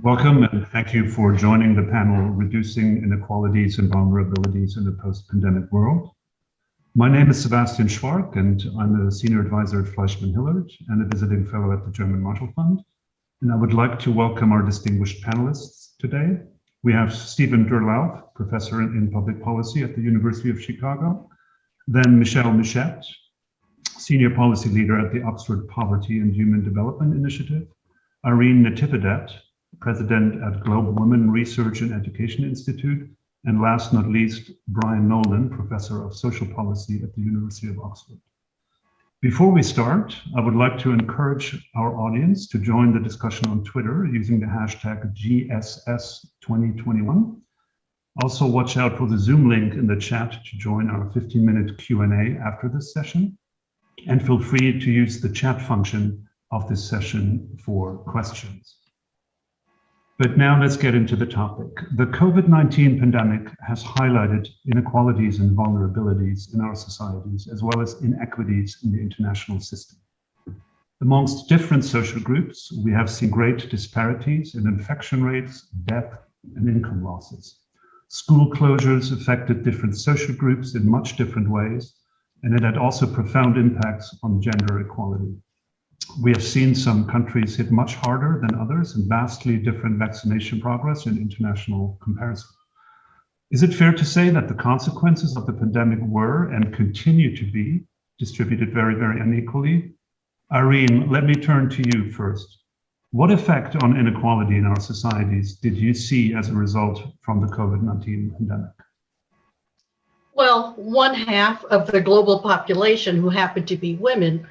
Welcome and thank you for joining the panel Reducing Inequalities and Vulnerabilities in the Post-Pandemic World. My name is Sebastian Schwark and I'm a Senior Advisor at Fleischmann-Hillard and a Visiting Fellow at the German Marshall Fund. And I would like to welcome our distinguished panelists today. We have Stephen Durlauf, Professor in Public Policy at the University of Chicago. Then Michelle Michette, Senior Policy Leader at the Oxford Poverty and Human Development Initiative. Irene Natividad, President at Global Women Research and Education Institute, and last not least, Brian Nolan, Professor of Social Policy at the University of Oxford. Before we start, I would like to encourage our audience to join the discussion on Twitter using the hashtag GSS21. Also watch out for the Zoom link in the chat to join our 15-minute Q&A after this session, and feel free to use the chat function of this session for questions. But now let's get into the topic. The COVID-19 pandemic has highlighted inequalities and vulnerabilities in our societies, as well as inequities in the international system. Amongst different social groups, we have seen great disparities in infection rates, death, and income losses. School closures affected different social groups in much different ways, and it had also profound impacts on gender equality. We have seen some countries hit much harder than others and vastly different vaccination progress in international comparison. Is it fair to say that the consequences of the pandemic were and continue to be distributed very, very unequally? Irene, let me turn to you first. What effect on inequality in our societies did you see as a result from the COVID-19 pandemic? Well, one half of the global population, who happened to be women,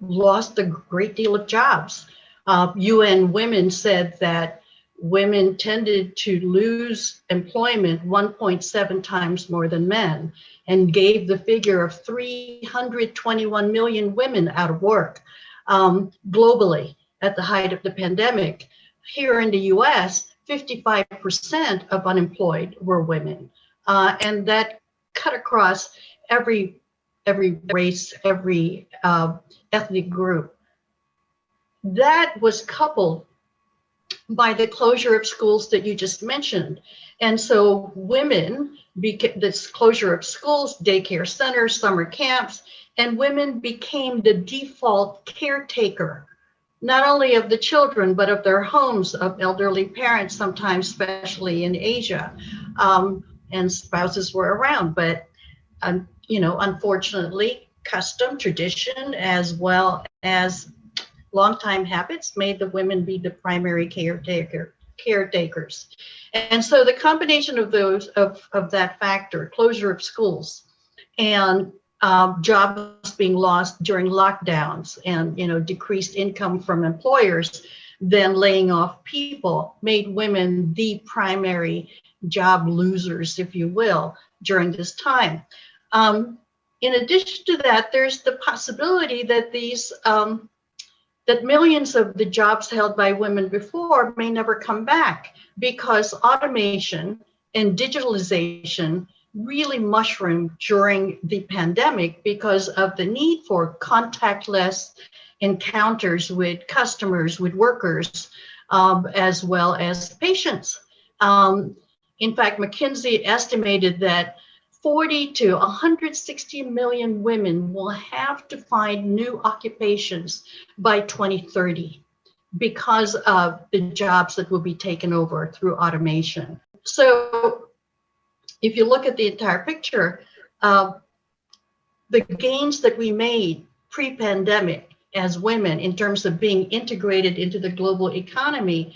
lost a great deal of jobs. UN Women said that women tended to lose employment 1.7 times more than men, and gave the figure of 321 million women out of work globally at the height of the pandemic. Here in the US, 55% of unemployed were women, and that cut across every race, every ethnic group. That was coupled by the closure of schools that you just mentioned. And so women, this closure of schools, daycare centers, summer camps, and women became the default caretaker, not only of the children, but of their homes, of elderly parents, sometimes, especially in Asia, and spouses were around, but unfortunately, custom, tradition, as well as longtime habits made the women be the primary caretakers. And so the combination of those, of that factor, closure of schools and jobs being lost during lockdowns and, decreased income from employers, then laying off people, made women the primary job losers, if you will, during this time. In addition to that, there's the possibility that that millions of the jobs held by women before may never come back, because automation and digitalization really mushroomed during the pandemic because of the need for contactless encounters with customers, with workers, as well as patients. In fact, McKinsey estimated that 40 to 160 million women will have to find new occupations by 2030 because of the jobs that will be taken over through automation. So if you look at the entire picture, the gains that we made pre-pandemic as women in terms of being integrated into the global economy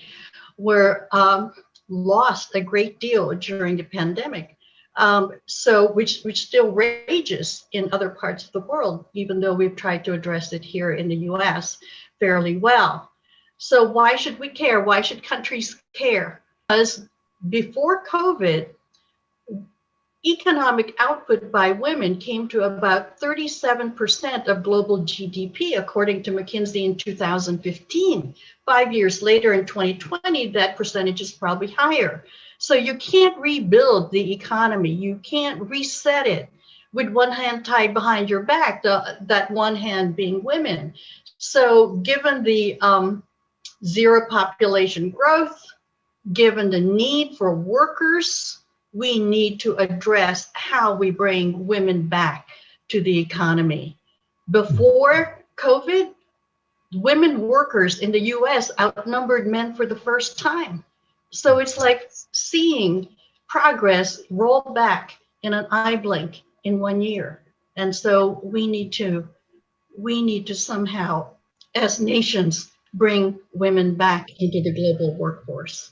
were lost a great deal during the pandemic. Which still rages in other parts of the world, even though we've tried to address it here in the US fairly well. So why should we care? Why should countries care? Because before COVID, economic output by women came to about 37% of global GDP, according to McKinsey in 2015. 5 years later, in 2020, that percentage is probably higher. So you can't rebuild the economy. You can't reset it with one hand tied behind your back, that one hand being women. So given the zero population growth, given the need for workers, we need to address how we bring women back to the economy. Before COVID, women workers in the US outnumbered men for the first time. So it's like seeing progress roll back in an eye blink in 1 year. And so we need to somehow, as nations, bring women back into the global workforce.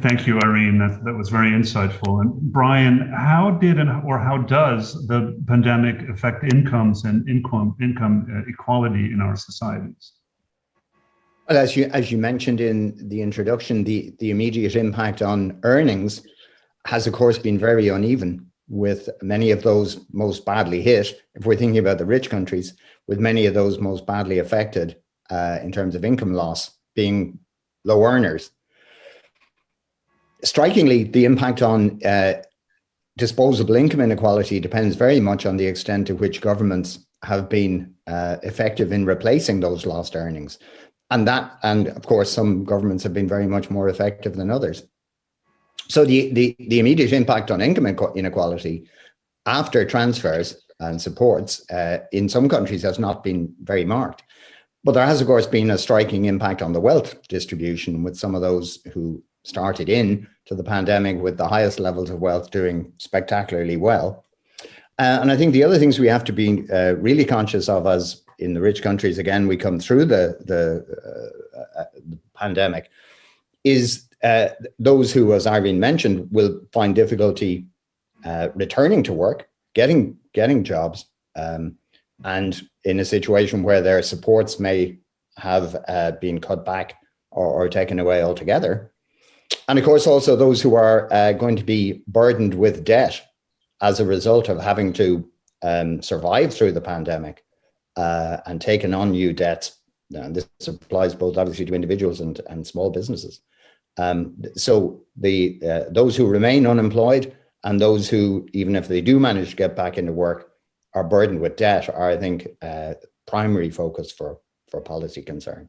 Thank you, Irene. That was very insightful. And Brian, how did or how does the pandemic affect incomes and income equality in our societies? Well, as you mentioned in the introduction, the immediate impact on earnings has, of course, been very uneven, with many of those most badly hit, if we're thinking about the rich countries, with many of those most badly affected in terms of income loss being low earners. Strikingly, the impact on disposable income inequality depends very much on the extent to which governments have been effective in replacing those lost earnings. And of course, some governments have been very much more effective than others. So the immediate impact on income inequality after transfers and supports in some countries has not been very marked. But there has, of course, been a striking impact on the wealth distribution, with some of those who started in to the pandemic with the highest levels of wealth doing spectacularly well. And I think the other things we have to be really conscious of, as in the rich countries, again, we come through the pandemic, is those who, as Irene mentioned, will find difficulty returning to work, getting jobs, and in a situation where their supports may have been cut back or taken away altogether. And of course, also those who are going to be burdened with debt as a result of having to survive through the pandemic and taken on new debts. And this applies both obviously to individuals and small businesses. So those who remain unemployed and those who, even if they do manage to get back into work, are burdened with debt are, I think, primary focus for policy concern.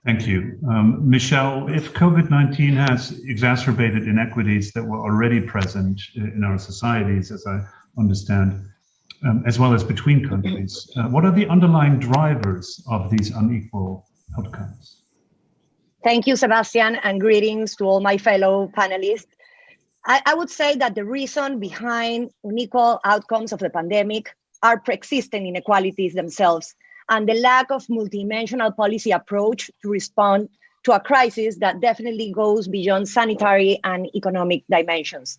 Thank you. Michelle, if COVID-19 has exacerbated inequities that were already present in our societies, as I understand, as well as between countries, what are the underlying drivers of these unequal outcomes? Thank you, Sebastian, and greetings to all my fellow panelists. I would say that the reason behind unequal outcomes of the pandemic are pre-existing inequalities themselves, and the lack of multidimensional policy approach to respond to a crisis that definitely goes beyond sanitary and economic dimensions.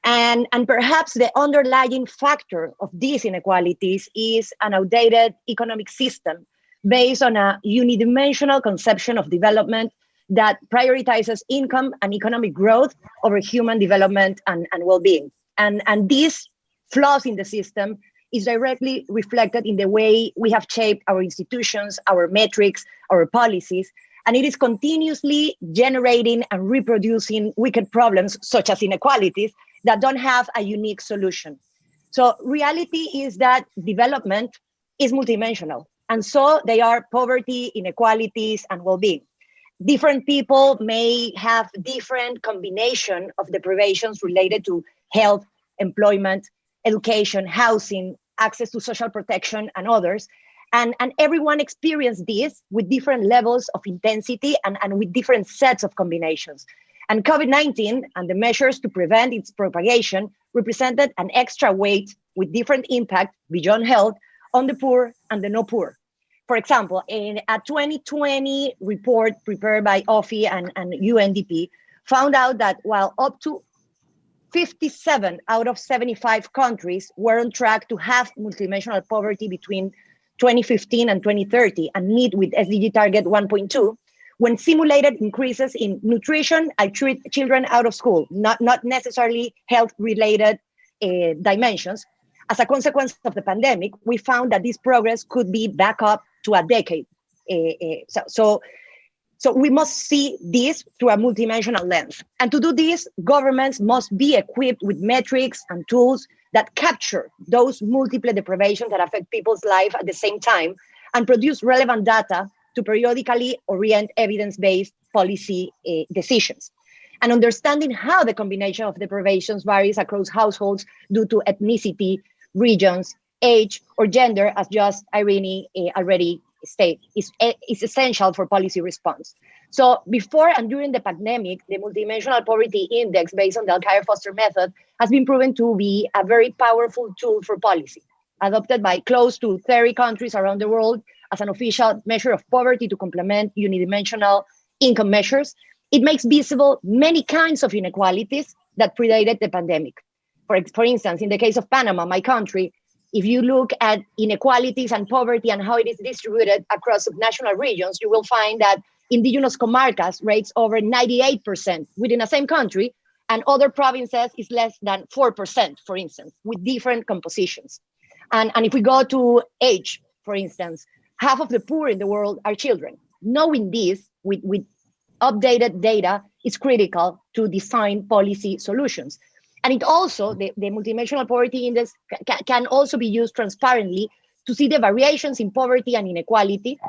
And perhaps the underlying factor of these inequalities is an outdated economic system based on a unidimensional conception of development that prioritizes income and economic growth over human development and well-being. And these flaws in the system is directly reflected in the way we have shaped our institutions, our metrics, our policies, and it is continuously generating and reproducing wicked problems such as inequalities that don't have a unique solution. So reality is that development is multidimensional, and so they are poverty, inequalities, and well-being. Different people may have different combination of deprivations related to health, employment, education, housing, access to social protection, and others. And everyone experiences this with different levels of intensity and with different sets of combinations. And COVID-19 and the measures to prevent its propagation represented an extra weight with different impact beyond health on the poor and the no poor. For example, in a 2020 report prepared by OFI and UNDP found out that while up to 57 out of 75 countries were on track to have multidimensional poverty between 2015 and 2030 and meet with SDG target 1.2, when simulated increases in nutrition and children out of school, not necessarily health-related dimensions. As a consequence of the pandemic, we found that this progress could be back up to a decade. So we must see this through a multidimensional lens. And to do this, governments must be equipped with metrics and tools that capture those multiple deprivations that affect people's life at the same time and produce relevant data to periodically orient evidence-based policy decisions. And understanding how the combination of deprivations varies across households due to ethnicity, regions, age, or gender, as just Irene already stated, is essential for policy response. So before and during the pandemic, the multidimensional poverty index based on the Alkire-Foster method has been proven to be a very powerful tool for policy, adopted by close to 30 countries around the world as an official measure of poverty to complement unidimensional income measures. It makes visible many kinds of inequalities that predated the pandemic. For instance, in the case of Panama, my country, if you look at inequalities and poverty and how it is distributed across subnational regions, you will find that indigenous comarcas rates over 98% within the same country, and other provinces is less than 4%, for instance, with different compositions. And if we go to age, for instance, half of the poor in the world are children. Knowing this with updated data is critical to design policy solutions. And it also, the multidimensional poverty index can also be used transparently to see the variations in poverty and inequality,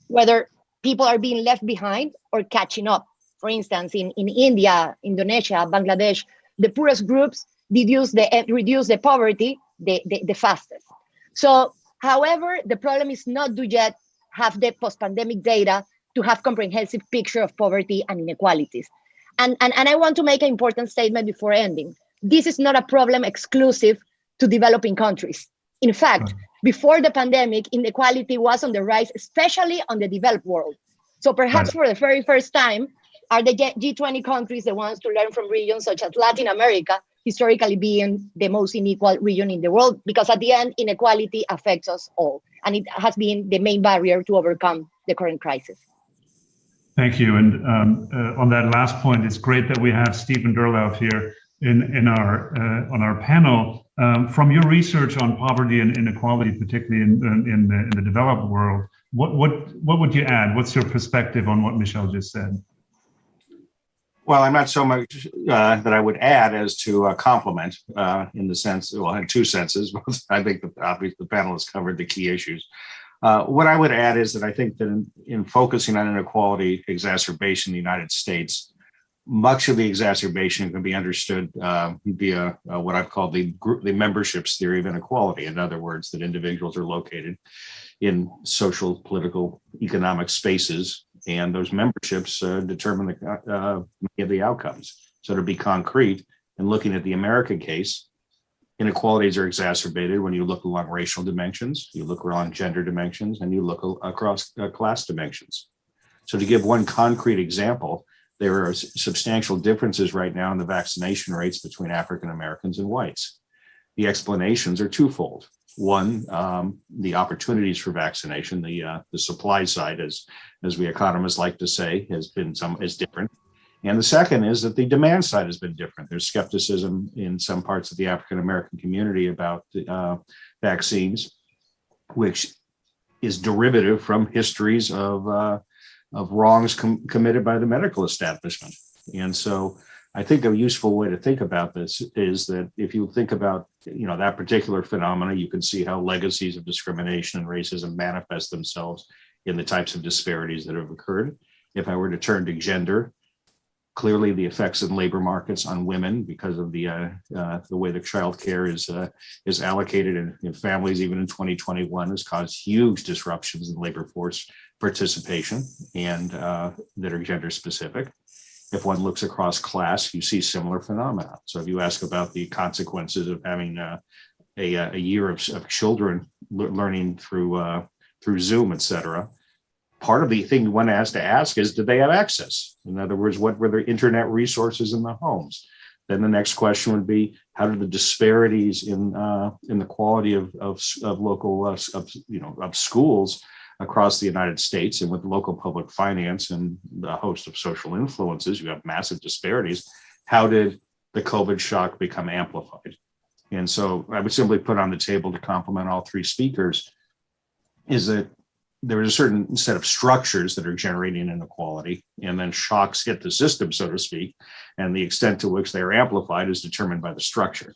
whether people are being left behind or catching up. For instance, in India, Indonesia, Bangladesh, the poorest groups reduce the poverty the fastest. So, however, the problem is not to yet have the post-pandemic data to have comprehensive picture of poverty and inequalities. And I want to make an important statement before ending. This is not a problem exclusive to developing countries. In fact, before the pandemic, inequality was on the rise, especially on the developed world. So perhaps for the very first time, are the G20 countries the ones to learn from regions such as Latin America, historically being the most unequal region in the world, because at the end, inequality affects us all. And it has been the main barrier to overcome the current crisis. Thank you. And on that last point, it's great that we have Stephen Durlauf here on our panel. From your research on poverty and inequality, particularly in the developed world, what would you add? What's your perspective on what Michelle just said? Well, I'm not so much that I would add as to compliment in the sense, well, in two senses. I think obviously the panel has covered the key issues. What I would add is that I think that in focusing on inequality exacerbation in the United States, much of the exacerbation can be understood via what I've called the memberships theory of inequality. In other words, that individuals are located in social, political, economic spaces, and those memberships determine many of the outcomes. So to be concrete, and looking at the American case, inequalities are exacerbated when you look along racial dimensions, you look along gender dimensions, and you look across class dimensions. So to give one concrete example, there are substantial differences right now in the vaccination rates between African Americans and whites. The explanations are twofold. One, the opportunities for vaccination, the supply side, as we economists like to say, is different. And the second is that the demand side has been different. There's skepticism in some parts of the African American community about vaccines, which is derivative from histories of wrongs committed by the medical establishment. And so I think a useful way to think about this is that if you think about that particular phenomena, you can see how legacies of discrimination and racism manifest themselves in the types of disparities that have occurred. If I were to turn to gender, clearly the effects in labor markets on women because of the way that childcare is allocated in families, even in 2021, has caused huge disruptions in labor force participation and that are gender specific. If one looks across class, you see similar phenomena. So if you ask about the consequences of having a year of children learning through Zoom, et cetera, part of the thing one has to ask is, did they have access? In other words, what were their internet resources in the homes? Then the next question would be, how did the disparities in the quality of local of schools across the United States, and with local public finance and a host of social influences, you have massive disparities. How did the COVID shock become amplified? And so I would simply put on the table, to complement all three speakers, is that there is a certain set of structures that are generating inequality, and then shocks hit the system, so to speak, and the extent to which they are amplified is determined by the structure.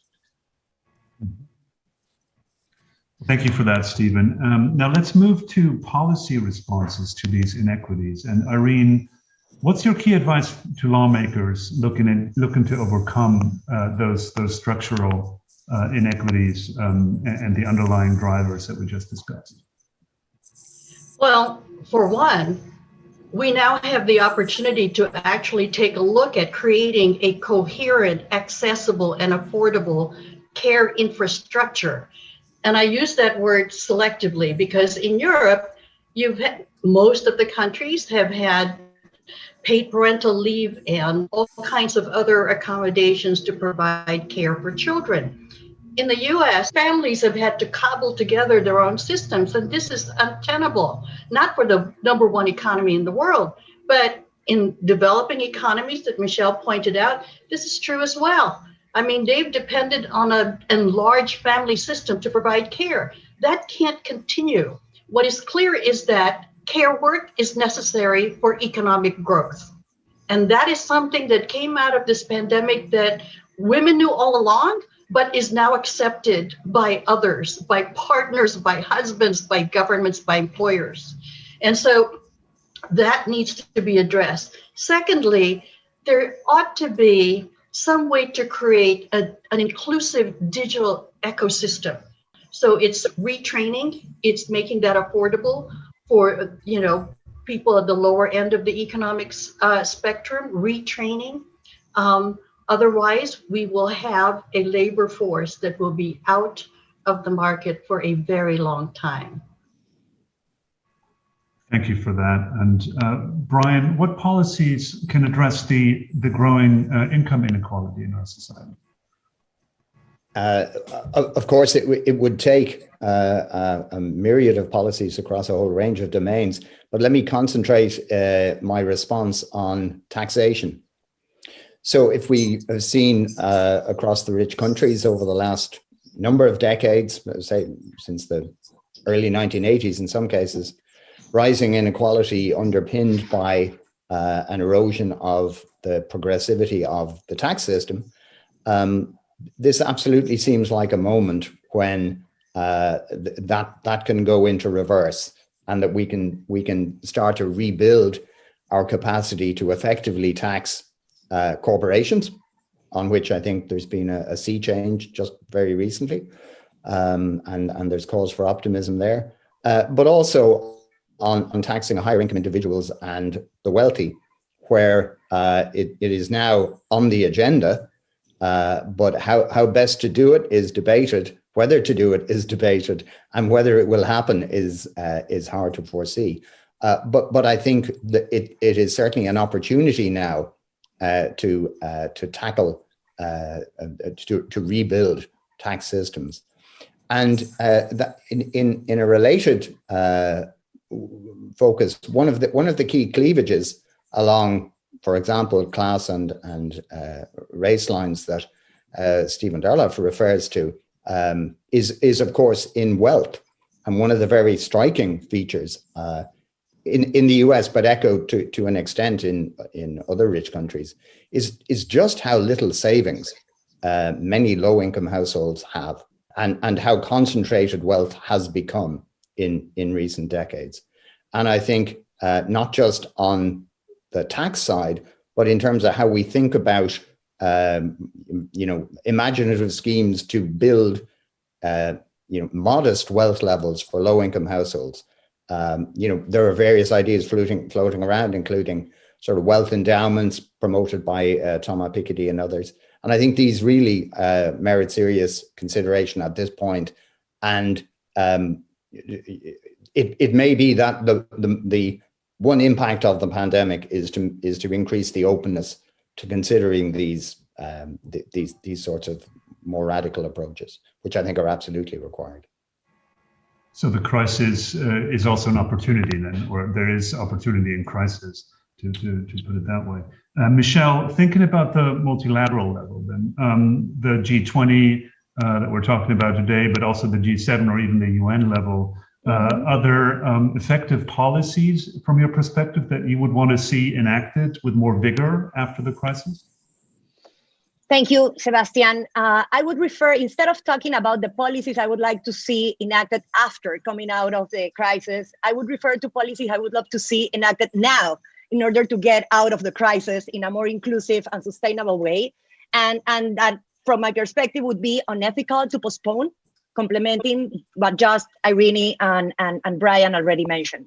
Thank you for that, Stephen. Now let's move to policy responses to these inequities. And Irene, what's your key advice to lawmakers looking to overcome those structural inequities and the underlying drivers that we just discussed? Well, for one, we now have the opportunity to actually take a look at creating a coherent, accessible, and affordable care infrastructure. And I use that word selectively because in Europe, most of the countries have had paid parental leave and all kinds of other accommodations to provide care for children. In the US, families have had to cobble together their own systems, and this is untenable, not for the #1 economy in the world, but in developing economies that Michelle pointed out, this is true as well. I mean, they've depended on an enlarged family system to provide care. That can't continue. What is clear is that care work is necessary for economic growth. And that is something that came out of this pandemic that women knew all along, but is now accepted by others, by partners, by husbands, by governments, by employers. And so that needs to be addressed. Secondly, there ought to be some way to create an inclusive digital ecosystem. So it's retraining, it's making that affordable for people at the lower end of the economic spectrum, retraining. Otherwise, we will have a labor force that will be out of the market for a very long time. Thank you for that. And Brian, what policies can address the growing income inequality in our society? Of course, it would take a myriad of policies across a whole range of domains, but let me concentrate my response on taxation. So if we have seen across the rich countries over the last number of decades, say since the early 1980s in some cases, rising inequality underpinned by an erosion of the progressivity of the tax system, this absolutely seems like a moment when that can go into reverse, and that we can start to rebuild our capacity to effectively tax corporations, on which I think there's been a sea change just very recently, and there's cause for optimism there, but also on taxing higher income individuals and the wealthy, where it is now on the agenda, but how best to do it is debated, whether to do it is debated, and whether it will happen is hard to foresee. But I think that it is certainly an opportunity now to tackle, to rebuild tax systems. And that in a related focus, one of the key cleavages along, for example, class and race lines that Stephen Darlaf refers to is of course in wealth. And one of the very striking features in the US, but echoed to an extent in other rich countries, is just how little savings many low-income households have, and how concentrated wealth has become in recent decades. And I think not just on the tax side, but in terms of how we think about imaginative schemes to build modest wealth levels for low-income households. There are various ideas floating around, including sort of wealth endowments promoted by Thomas Piketty and others. And I think these really merit serious consideration at this point. And it may be that the one impact of the pandemic is to increase the openness to considering these sorts of more radical approaches, which I think are absolutely required. So the crisis is also an opportunity then, or there is opportunity in crisis, to put it that way. Michelle, thinking about the multilateral level then, the G20 that we're talking about today, but also the G7 or even the UN level, are there effective policies from your perspective that you would want to see enacted with more vigor after the crisis? Thank you, Sebastian. I would refer, instead of talking about the policies I would like to see enacted after coming out of the crisis, I would refer to policies I would love to see enacted now in order to get out of the crisis in a more inclusive and sustainable way. And that, from my perspective, would be unethical to postpone, complementing what just Irene and Brian already mentioned.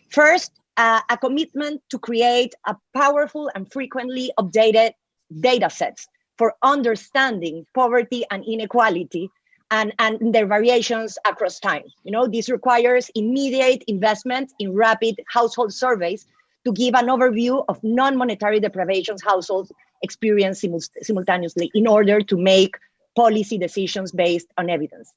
First, a commitment to create a powerful and frequently updated data sets for understanding poverty and inequality and their variations across time. This requires immediate investment in rapid household surveys to give an overview of non-monetary deprivations households experience simultaneously in order to make policy decisions based on evidence.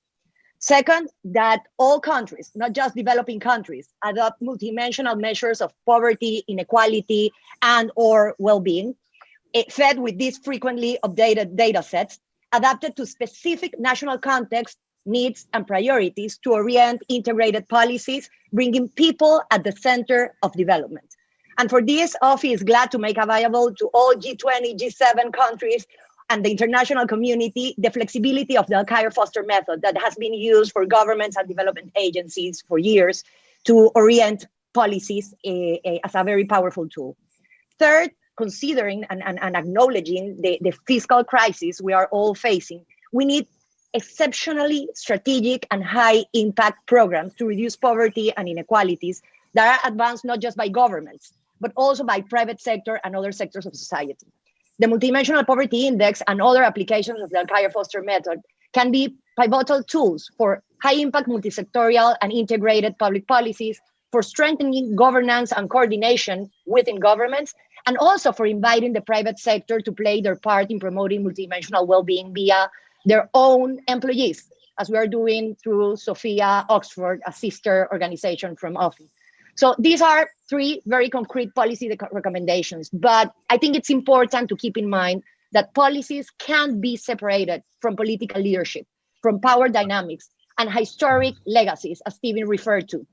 Second, that all countries, not just developing countries, adopt multidimensional measures of poverty, inequality, and/or well-being, fed with these frequently updated data sets, adapted to specific national context, needs, and priorities to orient integrated policies, bringing people at the center of development. And for this, OFI is glad to make available to all G20, G7 countries and the international community the flexibility of the Alkire-Foster method that has been used for governments and development agencies for years to orient policies as a very powerful tool. Third, considering and acknowledging the fiscal crisis we are all facing, we need exceptionally strategic and high impact programs to reduce poverty and inequalities that are advanced not just by governments, but also by private sector and other sectors of society. The Multidimensional Poverty Index and other applications of the Alkire-Foster method can be pivotal tools for high impact multisectorial and integrated public policies, for strengthening governance and coordination within governments, and also for inviting the private sector to play their part in promoting multidimensional well-being via their own employees, as we are doing through Sophia Oxford, a sister organization from OFI. So these are three very concrete policy recommendations, but I think it's important to keep in mind that policies can't be separated from political leadership, from power dynamics, and historic legacies, as Stephen referred to.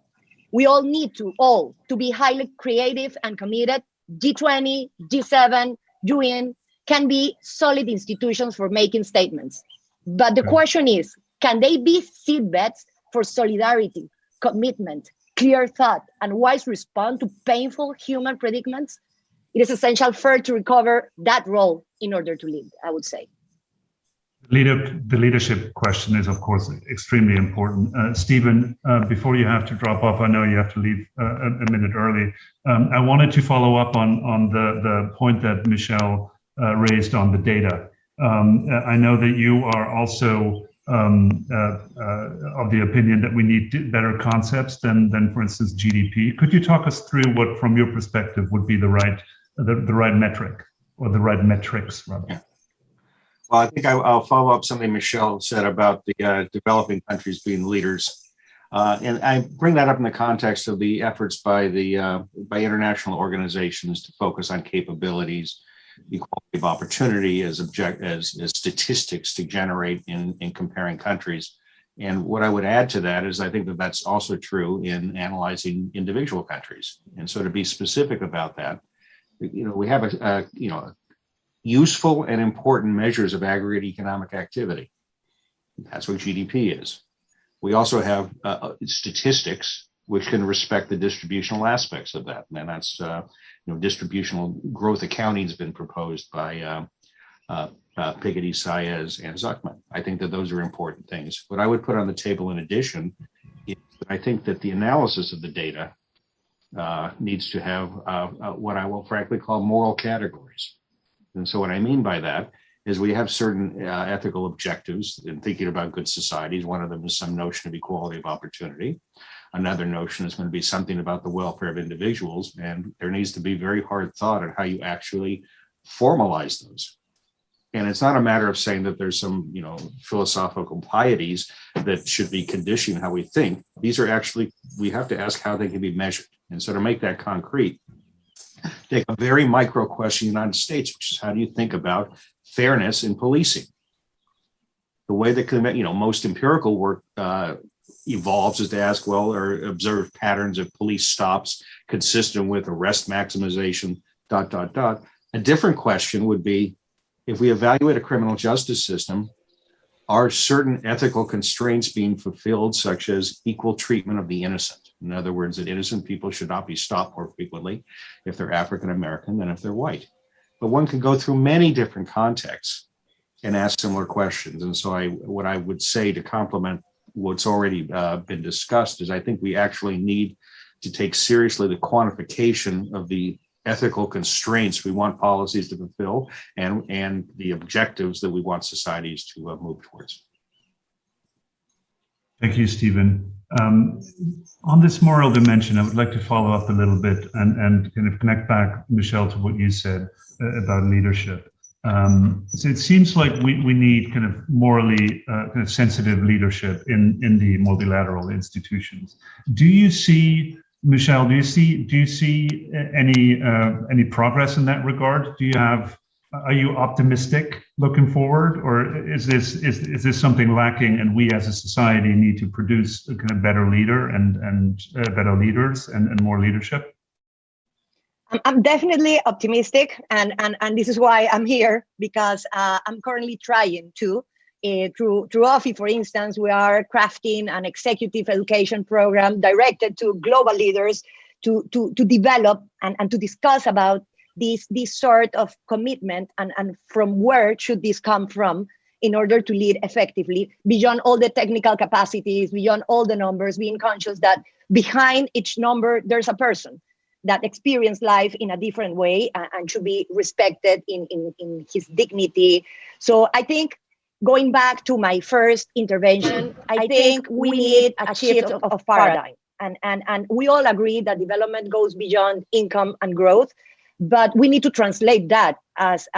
We all need to be highly creative and committed. G20, G7, UN can be solid institutions for making statements. But the question is, can they be seedbeds for solidarity, commitment, clear thought, and wise response to painful human predicaments? It is essential first to recover that role in order to lead, I would say. The leadership question is, of course, extremely important. Stephen, before you have to drop off, I know you have to leave a minute early. I wanted to follow up on the point that Michelle raised on the data. I know that you are also of the opinion that we need better concepts than, for instance, GDP. Could you talk us through what, from your perspective, would be the right metric, or the right metrics, rather? Yeah. Well, I think I'll follow up something Michelle said about the developing countries being leaders. And I bring that up in the context of the efforts by international organizations to focus on capabilities, equality of opportunity as statistics to generate in comparing countries. And what I would add to that is I think that that's also true in analyzing individual countries. And so to be specific about that, we have a useful and important measures of aggregate economic activity. That's what GDP is. We also have statistics which can respect the distributional aspects of that, and that's distributional growth accounting has been proposed by Piketty, Saez, and Zuckman. I think that those are important things. What I would put on the table in addition is that I think that the analysis of the data needs to have what I will frankly call moral categories. And so what I mean by that is we have certain ethical objectives in thinking about good societies. One of them is some notion of equality of opportunity. Another notion is going to be something about the welfare of individuals. And there needs to be very hard thought on how you actually formalize those. And it's not a matter of saying that there's some, philosophical pieties that should be conditioning how we think. These are actually, we have to ask how they can be measured. And so to make that concrete, take a very micro question in the United States, which is how do you think about fairness in policing? The way that most empirical work evolves is to ask, well, are observed patterns of police stops consistent with arrest maximization, ... A different question would be, if we evaluate a criminal justice system, are certain ethical constraints being fulfilled, such as equal treatment of the innocent? In other words, that innocent people should not be stopped more frequently if they're African American than if they're white. But one can go through many different contexts and ask similar questions. And so what I would say to complement what's already been discussed is I think we actually need to take seriously the quantification of the ethical constraints we want policies to fulfill and the objectives that we want societies to move towards. Thank you, Stephen. On this moral dimension, I would like to follow up a little bit and kind of connect back, Michelle, to what you said about leadership. So it seems like we need kind of morally kind of sensitive leadership in the multilateral institutions. Do you see, Michelle, do you see any progress in that regard? Are you optimistic looking forward, or is this something lacking, and we as a society need to produce a kind of better leader and better leaders and more leadership? I'm definitely optimistic, and this is why I'm here, because I'm currently trying to, through OFI, for instance, we are crafting an executive education program directed to global leaders to develop and to discuss about this sort of commitment and from where should this come from in order to lead effectively, beyond all the technical capacities, beyond all the numbers, being conscious that behind each number there's a person that experienced life in a different way and should be respected in his dignity. So I think, going back to my first intervention, I think we need a shift of paradigm. And we all agree that development goes beyond income and growth, but we need to translate that, as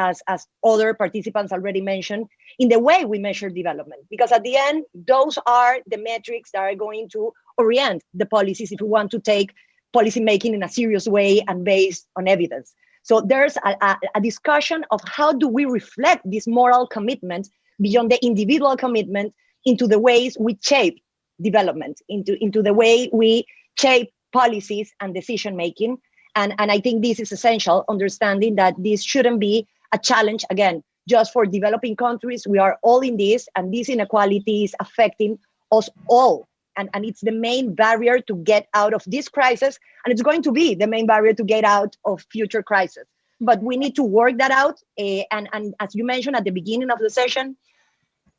other participants already mentioned, in the way we measure development. Because at the end, those are the metrics that are going to orient the policies if we want to take policy making in a serious way and based on evidence. So there's a discussion of how do we reflect this moral commitment beyond the individual commitment into the ways we shape development, into the way we shape policies and decision making. And I think this is essential, understanding that this shouldn't be a challenge, again, just for developing countries. We are all in this, and this inequality is affecting us all. And it's the main barrier to get out of this crisis, and it's going to be the main barrier to get out of future crises. But we need to work that out. And as you mentioned at the beginning of the session,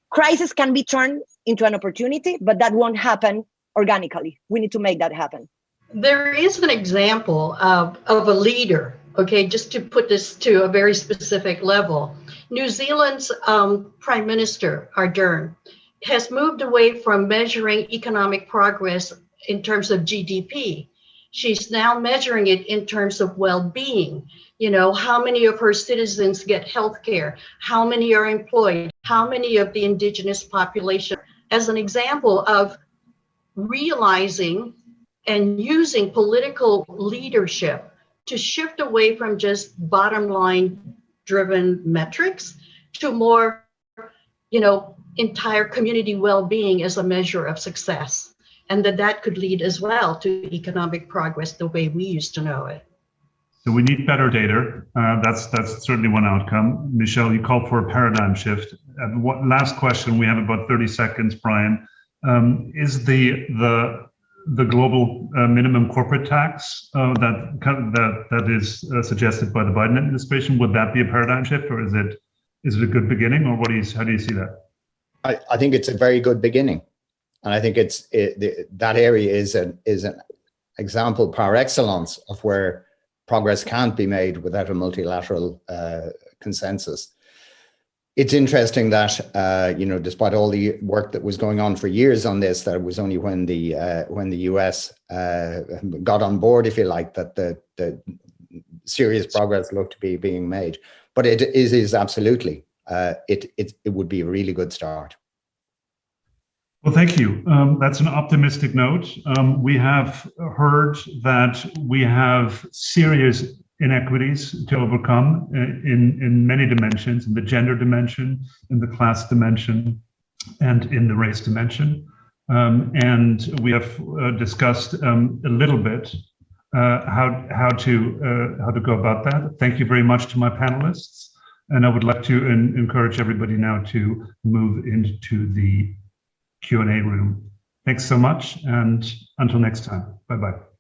crisis can be turned into an opportunity, but that won't happen organically. We need to make that happen. There is an example of a leader, okay, just to put this to a very specific level. New Zealand's Prime Minister, Ardern, has moved away from measuring economic progress in terms of GDP. She's now measuring it in terms of well-being. You know, how many of her citizens get health care? How many are employed? How many of the indigenous population? As an example of realizing and using political leadership to shift away from just bottom line driven metrics to more, entire community well-being as a measure of success. And that could lead as well to economic progress the way we used to know it. So we need better data. That's certainly one outcome. Michelle, you called for a paradigm shift. Last question, we have about 30 seconds, Brian. Is the global minimum corporate tax that is suggested by the Biden administration, would that be a paradigm shift, or is it a good beginning, or how do you see that? I think it's a very good beginning, and I think that area is an example par excellence of where progress can't be made without a multilateral consensus. It's interesting that despite all the work that was going on for years on this, that it was only when the US got on board, if you like, that the serious progress looked to be being made. But it is absolutely it would be a really good start. Well, thank you. That's an optimistic note. We have heard that we have serious inequities to overcome in many dimensions, in the gender dimension, in the class dimension, and in the race dimension. And we have discussed a little bit how to go about that. Thank you very much to my panelists. And I would like to encourage everybody now to move into the Q&A room. Thanks so much, and until next time. Bye-bye.